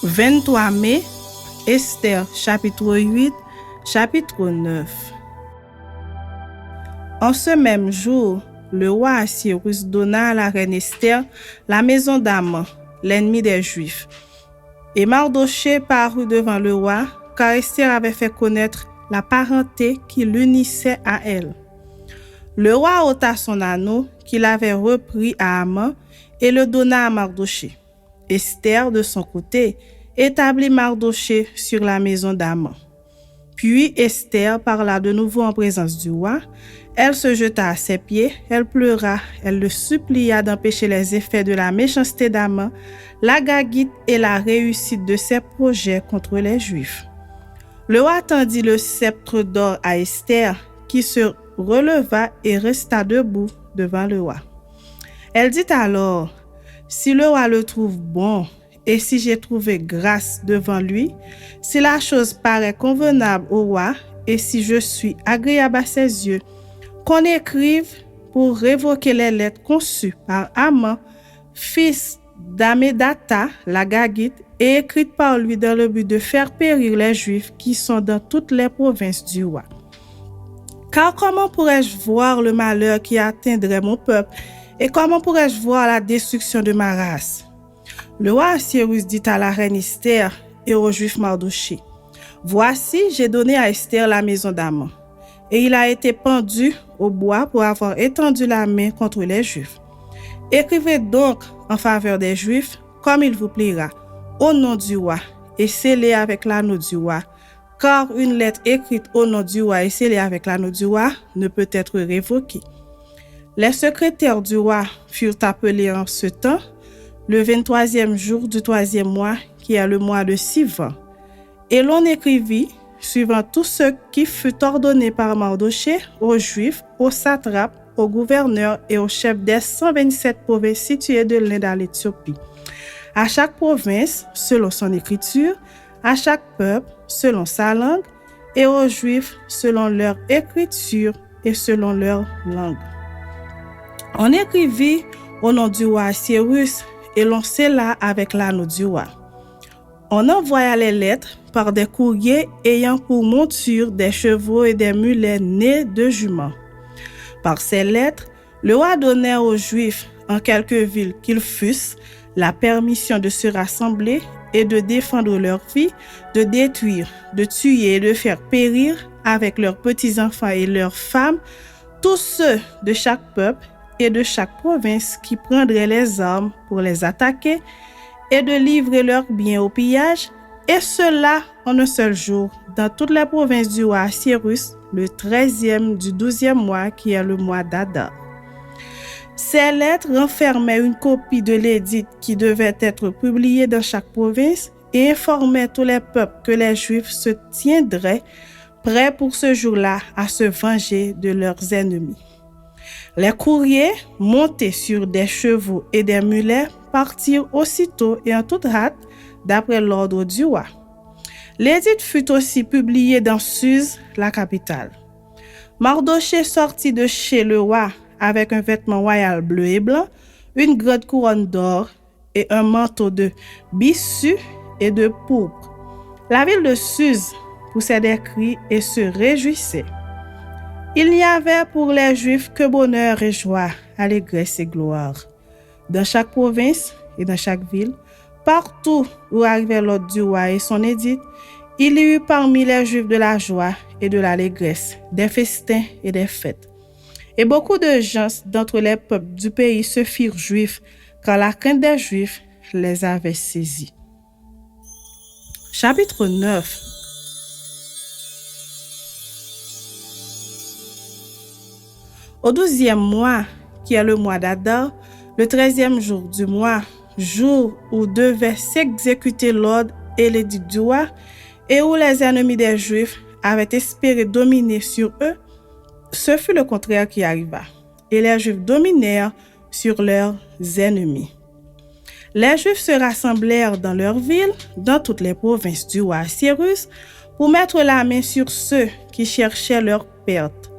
23 mai, Esther chapitre 8, chapitre 9. En ce même jour, le roi Assyrus donna à la reine Esther la maison d'Aman, l'ennemi des Juifs. Et Mardochée parut devant le roi, car Esther avait fait connaître la parenté qui l'unissait à elle. Le roi ôta son anneau qu'il avait repris à Aman et le donna à Mardochée. Esther, de son côté, établit Mardochée sur la maison d'Aman. Puis Esther parla de nouveau en présence du roi. Elle se jeta à ses pieds, elle pleura, elle le supplia d'empêcher les effets de la méchanceté d'Aman, l'Agagite et la réussite de ses projets contre les Juifs. Le roi tendit le sceptre d'or à Esther, qui se releva et resta debout devant le roi. Elle dit alors: « Si le roi le trouve bon, et si j'ai trouvé grâce devant lui, si la chose paraît convenable au roi, et si je suis agréable à ses yeux, qu'on écrive pour révoquer les lettres conçues par Aman, fils d'Amedata, l'Agagite, et écrites par lui dans le but de faire périr les Juifs qui sont dans toutes les provinces du roi. Car comment pourrais-je voir le malheur qui atteindrait mon peuple, et comment pourrais-je voir la destruction de ma race? » Le roi Assyrus dit à la reine Esther et au juif Mardochée: « Voici, j'ai donné à Esther la maison d'Aman, et il a été pendu au bois pour avoir étendu la main contre les Juifs. Écrivez donc en faveur des Juifs comme il vous plaira, au nom du roi, et scellez avec l'anneau du roi, car une lettre écrite au nom du roi et scellée avec l'anneau du roi ne peut être révoquée. » Les secrétaires du roi furent appelés en ce temps, le 23e jour du 3e mois, qui est le mois de Sivan. Et l'on écrivit, suivant tout ce qui fut ordonné par Mardochée, aux Juifs, aux satrapes, aux gouverneurs et aux chefs des 127 provinces situées de l'Inde à l'Éthiopie. À chaque province, selon son écriture, à chaque peuple, selon sa langue, et aux Juifs, selon leur écriture et selon leur langue. On écrivit au nom du roi Assyrus, et l'on scella avec l'anneau du roi. On envoya les lettres par des courriers ayant pour monture des chevaux et des mulets nés de juments. Par ces lettres, le roi donnait aux Juifs, en quelques villes qu'ils fussent, la permission de se rassembler et de défendre leur vie, de détruire, de tuer et de faire périr avec leurs petits-enfants et leurs femmes tous ceux de chaque peuple et de chaque province qui prendraient les armes pour les attaquer et de livrer leurs biens au pillage, et cela en un seul jour, dans toutes les provinces du roi Assyrus, le 13e du 12e mois, qui est le mois d'Adar. Ces lettres renfermaient une copie de l'édit qui devait être publiée dans chaque province et informaient tous les peuples que les Juifs se tiendraient prêts pour ce jour-là à se venger de leurs ennemis. Les courriers, montés sur des chevaux et des mulets, partirent aussitôt et en toute hâte, d'après l'ordre du roi. L'édit fut aussi publié dans Suse, la capitale. Mardochée sortit de chez le roi avec un vêtement royal bleu et blanc, une grande couronne d'or et un manteau de byssus et de pourpre. La ville de Suse poussait des cris et se réjouissait. Il n'y avait pour les Juifs que bonheur et joie, allégresse et gloire. Dans chaque province et dans chaque ville, partout où arrivait l'ordre du roi et son édit, il y eut parmi les Juifs de la joie et de l'allégresse, des festins et des fêtes. Et beaucoup de gens d'entre les peuples du pays se firent juifs, car la crainte des Juifs les avait saisis. Chapitre 9. Au 12e mois, qui est le mois d'Adar, le 13e jour du mois, jour où devait s'exécuter l'ordre et l'édit du roi, et où les ennemis des Juifs avaient espéré dominer sur eux, ce fut le contraire qui arriva, et les Juifs dominèrent sur leurs ennemis. Les Juifs se rassemblèrent dans leurs villes, dans toutes les provinces du roi Assyrus, pour mettre la main sur ceux qui cherchaient leur perte,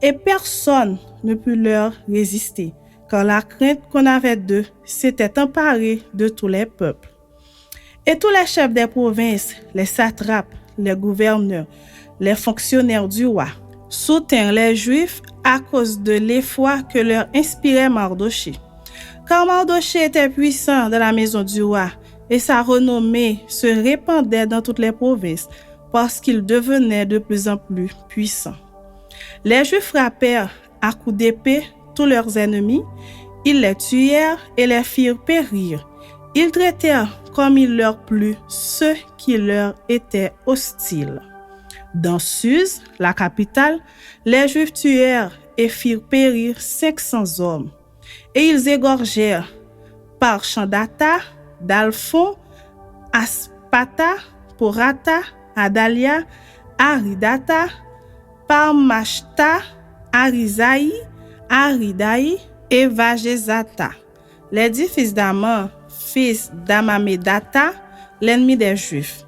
et personne ne put leur résister, car la crainte qu'on avait d'eux s'était emparée de tous les peuples. Et tous les chefs des provinces, les satrapes, les gouverneurs, les fonctionnaires du roi, soutinrent les Juifs à cause de l'effroi que leur inspirait Mardochée. Car Mardochée était puissant dans la maison du roi, et sa renommée se répandait dans toutes les provinces, parce qu'il devenait de plus en plus puissant. Les Juifs frappèrent à coups d'épée tous leurs ennemis, ils les tuèrent et les firent périr. Ils traitèrent comme il leur plut ceux qui leur étaient hostiles. Dans Suse, la capitale, les Juifs tuèrent et firent périr 500 hommes. Et ils égorgèrent Parchandata, Dalphon, Aspata, Porata, Adalia, Aridata, Parmashta, Arizaï, Aridaï et Vagezata, les 10 fils d'Aman, fils d'Amamedata, l'ennemi des Juifs.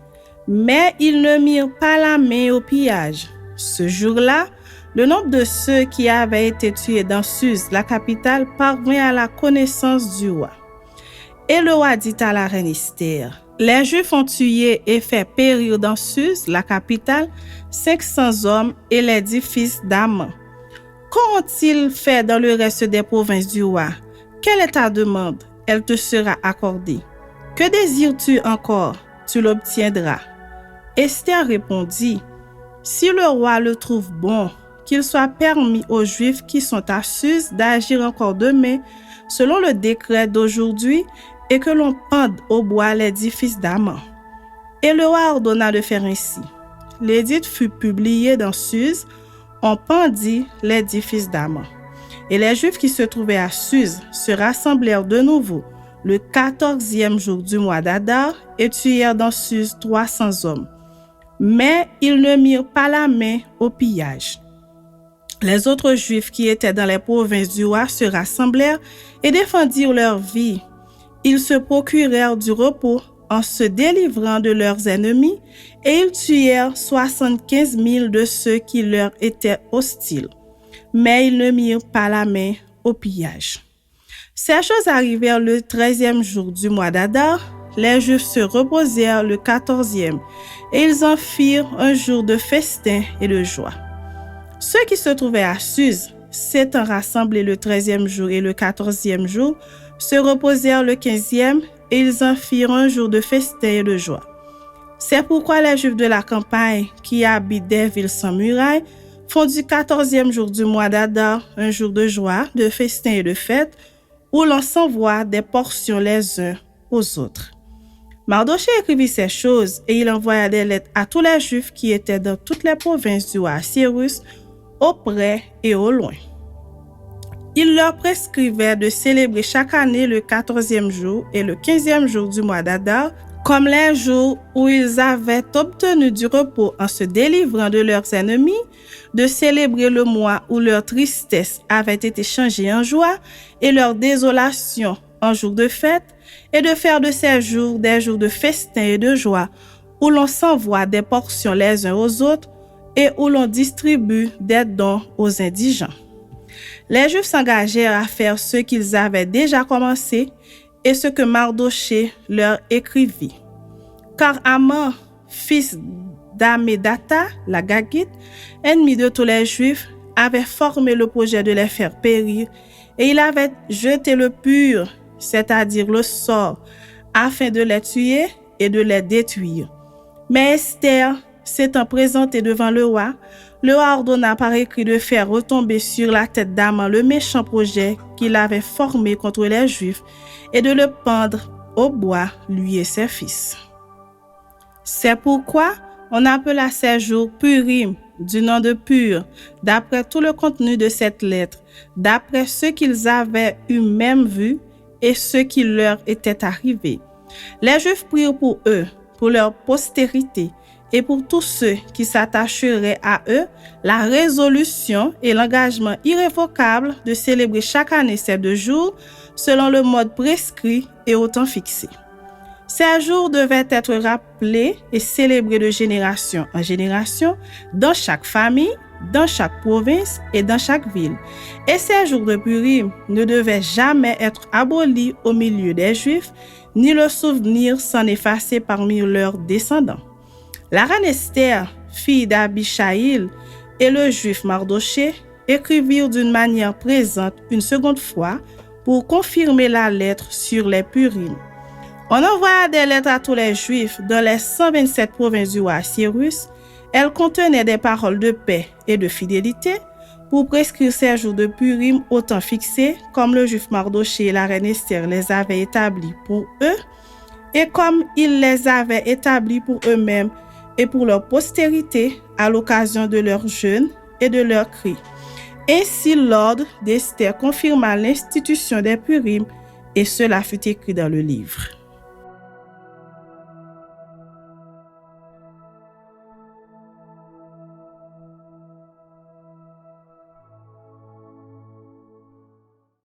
Mais ils ne mirent pas la main au pillage. Ce jour-là, le nombre de ceux qui avaient été tués dans Suse, la capitale, parvint à la connaissance du roi. Et le roi dit à la reine Esther, « Les Juifs ont tué et fait périr dans Suse, la capitale, 500 hommes et les 10 fils d'Aman. Qu'ont-ils fait dans le reste des provinces du roi? Quelle est ta demande? Elle te sera accordée. Que désires-tu encore? Tu l'obtiendras. » Esther répondit, « Si le roi le trouve bon, qu'il soit permis aux Juifs qui sont à Suse d'agir encore demain selon le décret d'aujourd'hui et que l'on pende au bois les 10 fils d'Aman. » Et le roi ordonna de faire ainsi. L'édit fut publié dans Suse, on pendit les 10 fils d'Aman. Et les Juifs qui se trouvaient à Suse se rassemblèrent de nouveau le 14e jour du mois d'Adar et tuèrent dans Suse 300 hommes. Mais ils ne mirent pas la main au pillage. Les autres Juifs qui étaient dans les provinces du roi se rassemblèrent et défendirent leur vie. Ils se procurèrent du repos en se délivrant de leurs ennemis et ils tuèrent 75 000 de ceux qui leur étaient hostiles. Mais ils ne mirent pas la main au pillage. Ces choses arrivèrent le 13e jour du mois d'Adar. Les Juifs se reposèrent le 14e et ils en firent un jour de festin et de joie. Ceux qui se trouvaient à Suse, s'étant rassemblés le 13e jour et le 14e jour, se reposèrent le 15e et ils en firent un jour de festin et de joie. C'est pourquoi les Juifs de la campagne qui habitent des villes sans murailles font du 14e jour du mois d'Adar un jour de joie, de festin et de fête, où l'on s'envoie des portions les uns aux autres. Mardochée écrivit ces choses et il envoya des lettres à tous les Juifs qui étaient dans toutes les provinces du roi Assyrus, au près et au loin. Il leur prescrivait de célébrer chaque année le 14e jour et le 15e jour du mois d'Adar, comme les jours où ils avaient obtenu du repos en se délivrant de leurs ennemis, de célébrer le mois où leur tristesse avait été changée en joie et leur désolation en jour de fête, et de faire de ces jours des jours de festin et de joie, où l'on s'envoie des portions les uns aux autres et où l'on distribue des dons aux indigents. Les Juifs s'engagèrent à faire ce qu'ils avaient déjà commencé et ce que Mardochée leur écrivit. Car Aman, fils d'Amedata, la Gagite, ennemi de tous les Juifs, avait formé le projet de les faire périr et il avait jeté le pur, c'est-à-dire le sort, afin de les tuer et de les détruire. Mais Esther, s'étant présentée devant le roi ordonna par écrit de faire retomber sur la tête d'Aman le méchant projet qu'il avait formé contre les Juifs et de le pendre au bois, lui et ses fils. C'est pourquoi on appela ces jours Purim, du nom de Pur, d'après tout le contenu de cette lettre, d'après ce qu'ils avaient eux-mêmes vu et ce qui leur était arrivé. Les Juifs prirent pour eux, pour leur postérité, et pour tous ceux qui s'attacheraient à eux, la résolution et l'engagement irrévocable de célébrer chaque année ces 2 jours selon le mode prescrit et au temps fixé. Ces jours devaient être rappelés et célébrés de génération en génération dans chaque famille dans chaque province et dans chaque ville. Et ces jours de Purim ne devaient jamais être abolis au milieu des Juifs, ni le souvenir s'en effacer parmi leurs descendants. La reine Esther, fille d'Abichaïl, et le juif Mardoché écrivirent d'une manière présente une seconde fois pour confirmer la lettre sur les Purim. On envoya des lettres à tous les Juifs dans les 127 provinces du roi Cyrus. Elles contenaient des paroles de paix et de fidélité pour prescrire ces jours de Purim au temps fixé, comme le juif Mardoché et la reine Esther les avaient établis pour eux, et comme ils les avaient établis pour eux-mêmes et pour leur postérité à l'occasion de leur jeûne et de leurs cris. Ainsi, l'ordre d'Esther confirma l'institution des Purim, et cela fut écrit dans le livre.